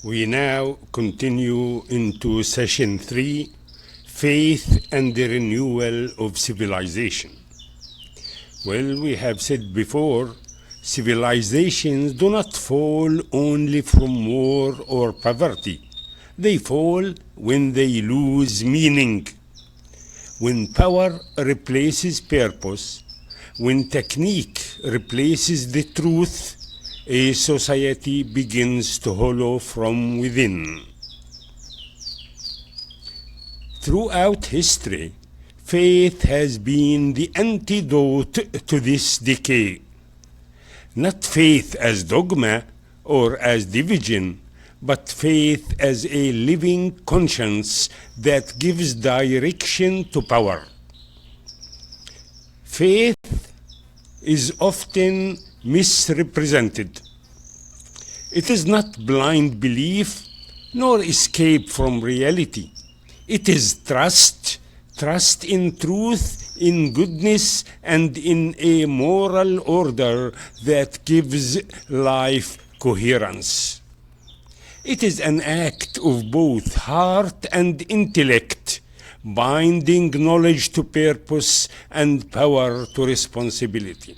We now continue into session 3, Faith and the Renewal of Civilization. Well, we have said before, civilizations do not fall only from war or poverty. They fall when they lose meaning. When power replaces purpose, when technique replaces the truth, a society begins to hollow from within. Throughout history, faith has been the antidote to this decay. Not faith as dogma or as division, but faith as a living conscience that gives direction to power. Faith is often misrepresented. It is not blind belief nor escape from reality. It is trust in truth, in goodness, and in a moral order that gives life coherence. It is an act of both heart and intellect, binding knowledge to purpose and power to responsibility.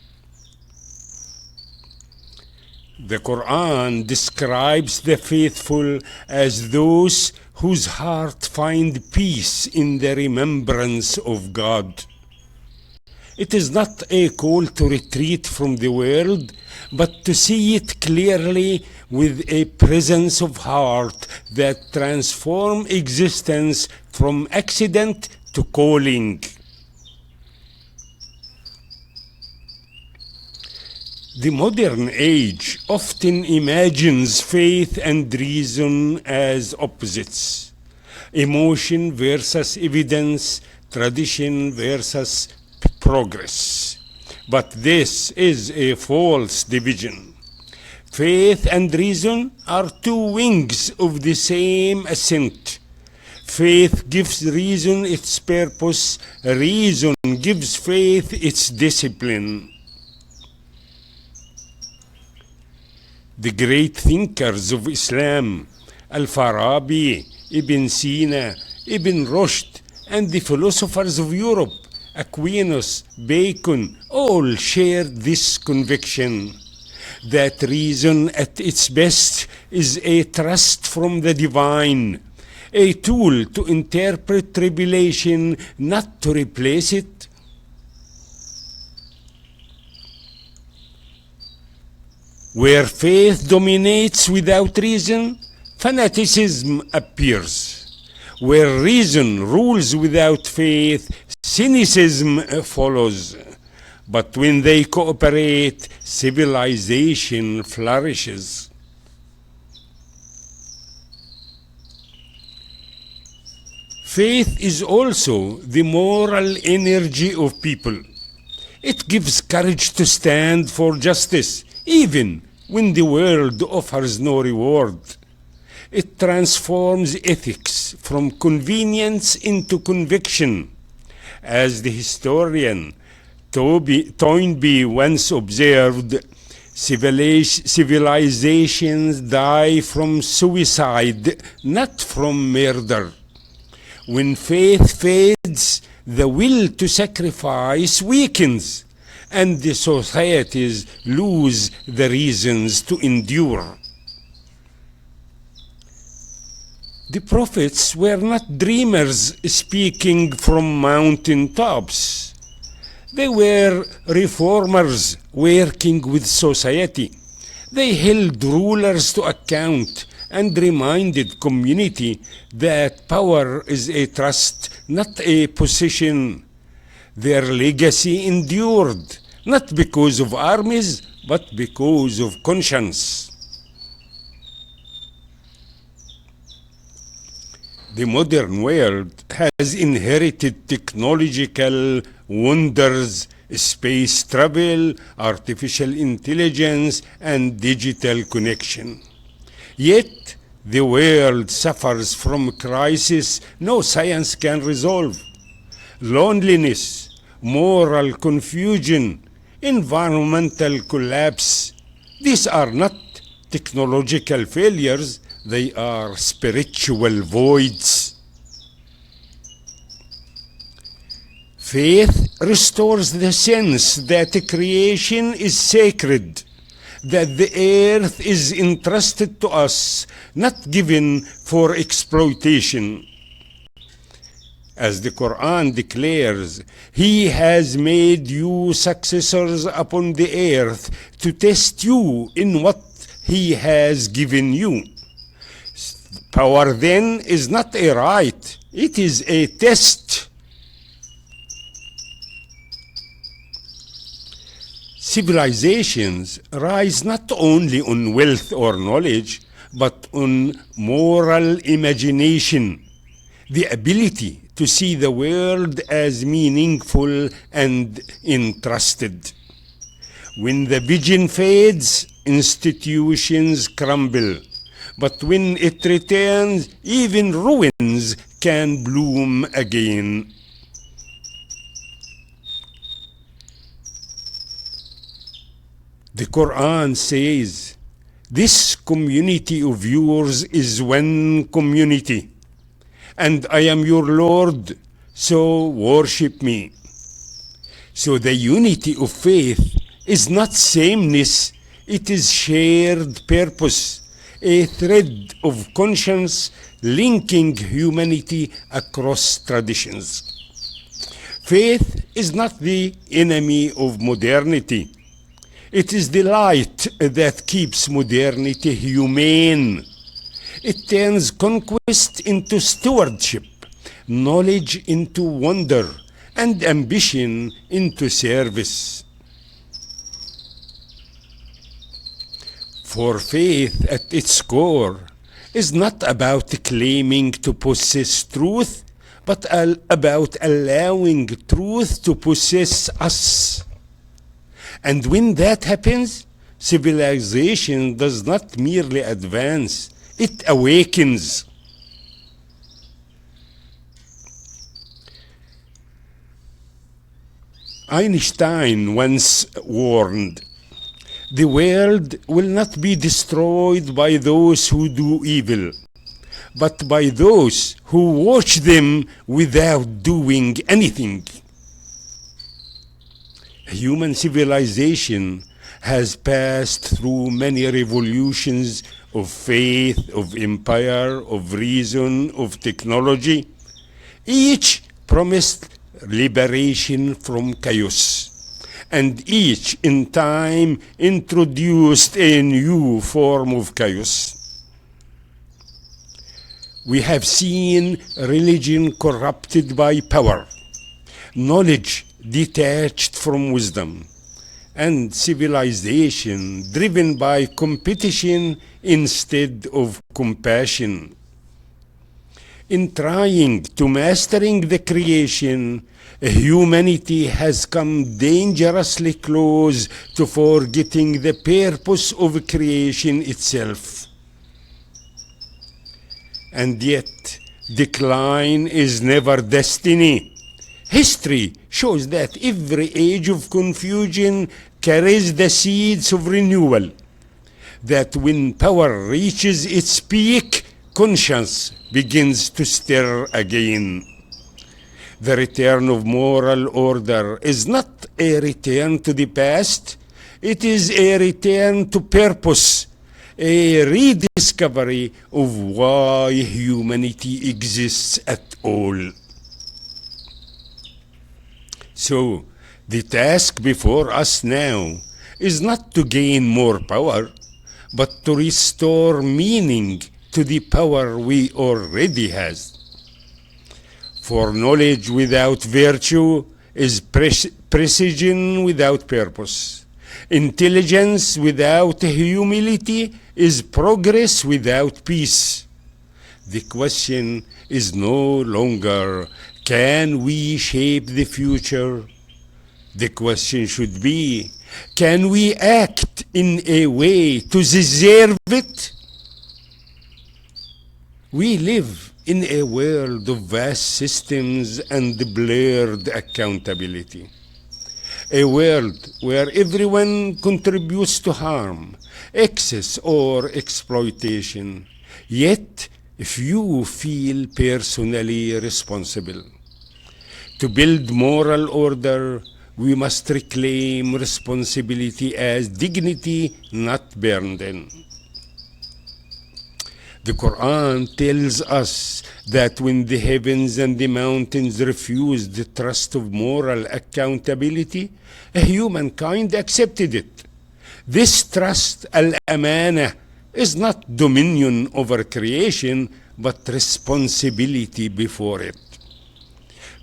The Quran describes the faithful as those whose heart find peace in the remembrance of God. It is not a call to retreat from the world, but to see it clearly with a presence of heart that transforms existence from accident to calling. The modern age often imagines faith and reason as opposites. Emotion versus evidence, tradition versus progress. But this is a false division. Faith and reason are two wings of the same ascent. Faith gives reason its purpose, reason gives faith its discipline. The great thinkers of Islam, Al-Farabi, Ibn Sina, Ibn Rushd, and the philosophers of Europe, Aquinas, Bacon, all shared this conviction that reason at its best is a trust from the divine, a tool to interpret revelation, not to replace it. Where faith dominates without reason, fanaticism appears. Where reason rules without faith, cynicism follows. But when they cooperate, civilization flourishes. Faith is also the moral energy of people. It gives courage to stand for justice, even when the world offers no reward. It transforms ethics from convenience into conviction. As the historian Toynbee once observed, civilizations die from suicide, not from murder. When faith fades, the will to sacrifice weakens, and the societies lose the reasons to endure. The prophets were not dreamers speaking from mountain tops. They were reformers working with society. They held rulers to account and reminded community that power is a trust, not a position. Their legacy endured, not because of armies, but because of conscience. The modern world has inherited technological wonders, space travel, artificial intelligence, and digital connection. Yet, the world suffers from a crisis no science can resolve. Loneliness, moral confusion, environmental collapse. These are not technological failures, They are spiritual voids. Faith restores the sense that creation is sacred, that the earth is entrusted to us, not given for exploitation. As the Quran declares, He has made you successors upon the earth to test you in what He has given you. Power then is not a right, it is a test. Civilizations rise not only on wealth or knowledge, but on moral imagination, the ability to see the world as meaningful and entrusted. When the vision fades, institutions crumble. But when it returns, even ruins can bloom again. The Quran says, "This community of yours is one community, and I am your Lord, so worship me." So the unity of faith is not sameness, it is shared purpose, a thread of conscience linking humanity across traditions. Faith is not the enemy of modernity. It is the light that keeps modernity humane. It turns conquest into stewardship, knowledge into wonder, and ambition into service. For faith at its core is not about claiming to possess truth, but about allowing truth to possess us. And when that happens, civilization does not merely advance, it awakens. Einstein once warned, "The world will not be destroyed by those who do evil, but by those who watch them without doing anything." Human civilization has passed through many revolutions of faith, of empire, of reason, of technology. Each promised liberation from chaos, and each in time introduced a new form of chaos. We have seen religion corrupted by power, knowledge detached from wisdom, and civilization driven by competition instead of compassion. In trying to mastering the creation, humanity has come dangerously close to forgetting the purpose of creation itself. And yet, decline is never destiny. History shows that every age of confusion carries the seeds of renewal. That when power reaches its peak, conscience begins to stir again. The return of moral order is not a return to the past, it is a return to purpose, a rediscovery of why humanity exists at all. So, the task before us now is not to gain more power, but to restore meaning to the power we already have. For knowledge without virtue is precision without purpose. Intelligence without humility is progress without peace. The question is no longer, can we shape the future? The question should be, can we act in a way to deserve it? We live in a world of vast systems and blurred accountability. A world where everyone contributes to harm, excess or exploitation. Yet, few feel personally responsible. To build moral order, we must reclaim responsibility as dignity, not burden. The Quran tells us that when the heavens and the mountains refused the trust of moral accountability, humankind accepted it. This trust, al-amana, is not dominion over creation, but responsibility before it.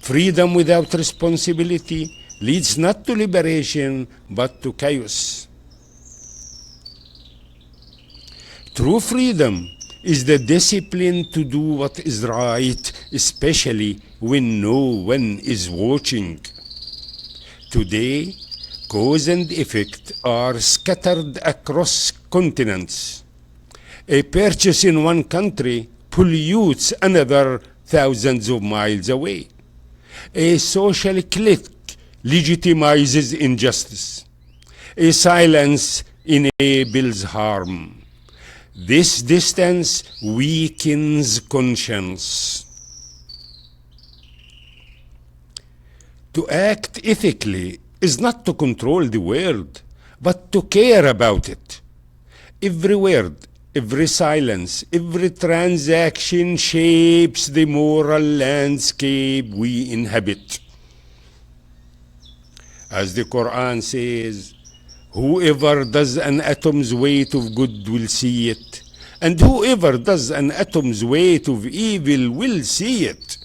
Freedom without responsibility leads not to liberation, but to chaos. True freedom is the discipline to do what is right, especially when no one is watching. Today, cause and effect are scattered across continents. A purchase in one country pollutes another thousands of miles away. A social clique legitimizes injustice. A silence enables harm. This distance weakens conscience. To act ethically is not to control the world, but to care about it. Every word, every silence, every transaction shapes the moral landscape we inhabit. As the Quran says, whoever does an atom's weight of good will see it, and whoever does an atom's weight of evil will see it.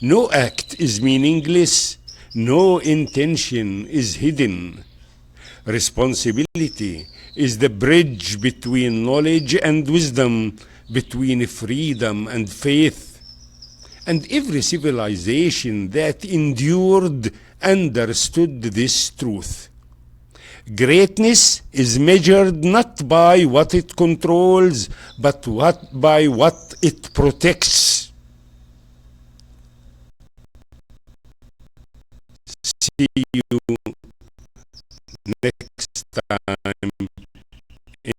No act is meaningless, no intention is hidden. Responsibility is the bridge between knowledge and wisdom, between freedom and faith. And every civilization that endured understood this truth. Greatness is measured not by what it controls, but by what it protects. See you next time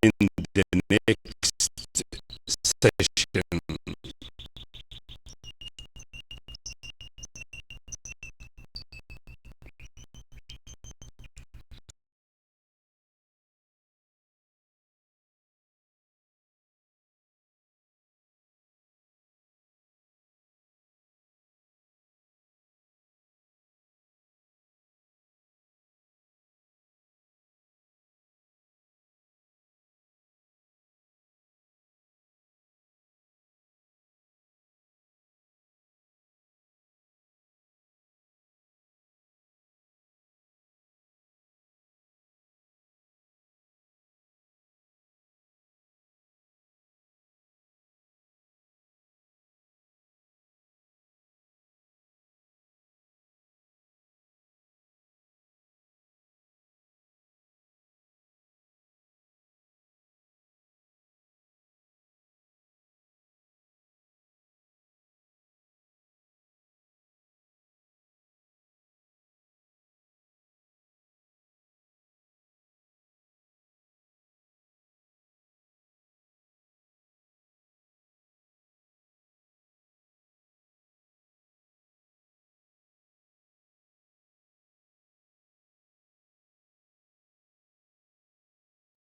in the next